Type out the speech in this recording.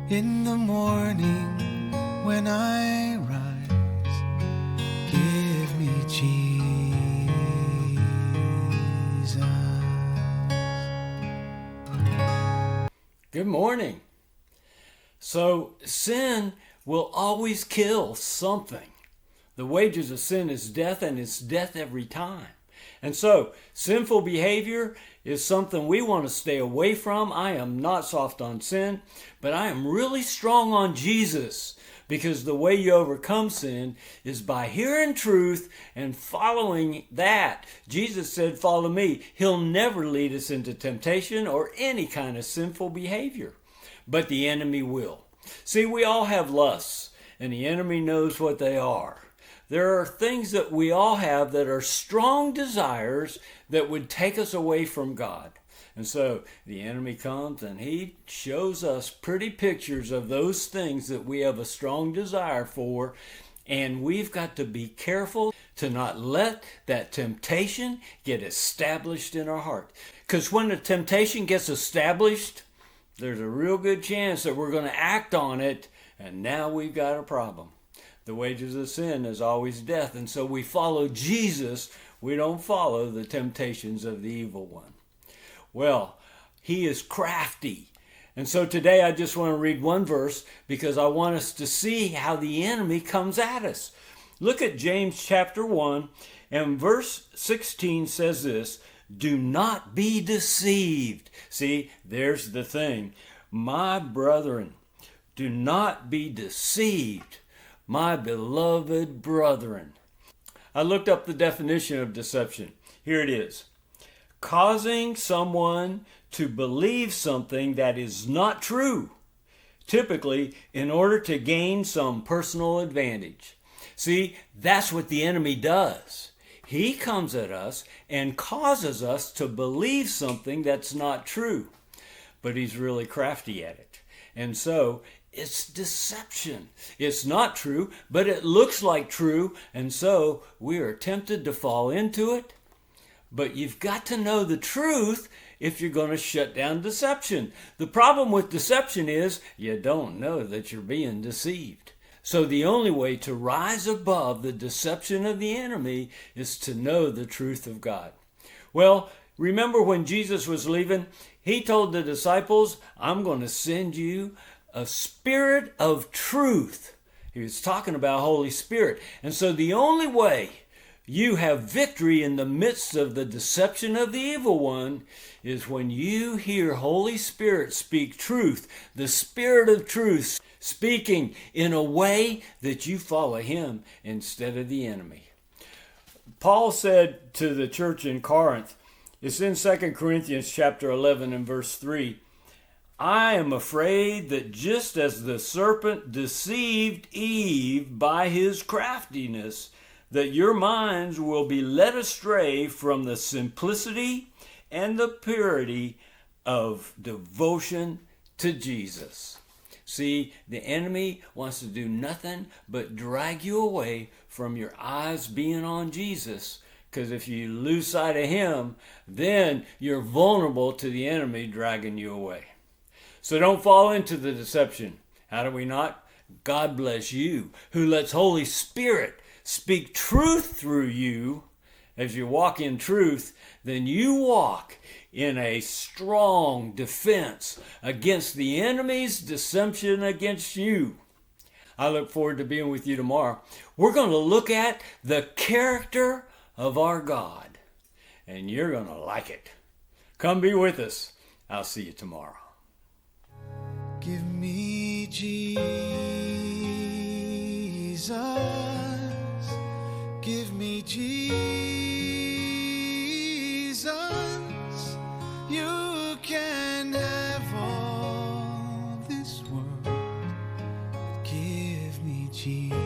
In the morning when I rise, give me Jesus. Good morning. So sin will always kill something. The wages of sin is death, and it's death every time. And so sinful behavior is something we want to stay away from. I am not soft on sin, but I am really strong on Jesus, because the way you overcome sin is by hearing truth and following that. Jesus said, follow me. He'll never lead us into temptation or any kind of sinful behavior, but the enemy will. See, we all have lusts, and the enemy knows what they are. There are things that we all have that are strong desires that would take us away from God. And so the enemy comes and he shows us pretty pictures of those things that we have a strong desire for. And we've got to be careful to not let that temptation get established in our heart. Because when the temptation gets established, there's a real good chance that we're going to act on it. And now we've got a problem. The wages of sin is always death. And so we follow Jesus. We don't follow the temptations of the evil one. Well, he is crafty. And so today I just want to read one verse because I want us to see how the enemy comes at us. Look at James chapter 1, and verse 16 says this: do not be deceived. See, there's the thing. My brethren, do not be deceived. My beloved brethren. I looked up the definition of deception. Here it is. Causing someone to believe something that is not true, typically in order to gain some personal advantage. See, that's what the enemy does. He comes at us and causes us to believe something that's not true, but he's really crafty at it. And so it's deception. It's not true, but it looks like true, and so we are tempted to fall into it. But you've got to know the truth if you're going to shut down deception. The problem with deception is you don't know that you're being deceived. So the only way to rise above the deception of the enemy is to know the truth of God. Well, remember when Jesus was leaving, he told the disciples, I'm going to send you a spirit of truth. He was talking about Holy Spirit. And so the only way you have victory in the midst of the deception of the evil one is when you hear Holy Spirit speak truth, the Spirit of truth speaking in a way that you follow him instead of the enemy. Paul said to the church in Corinth, it's in 2 Corinthians chapter 11 and verse 3, I am afraid that just as the serpent deceived Eve by his craftiness, that your minds will be led astray from the simplicity and the purity of devotion to Jesus. See, the enemy wants to do nothing but drag you away from your eyes being on Jesus, because if you lose sight of him, then you're vulnerable to the enemy dragging you away. So don't fall into the deception. How do we not? God bless you, who lets Holy Spirit speak truth through you. As you walk in truth, then you walk in a strong defense against the enemy's deception against you. I look forward to being with you tomorrow. We're going to look at the character of our God, and you're going to like it. Come be with us. I'll see you tomorrow. Give me Jesus. Give me Jesus. You can have all this world, but give me Jesus.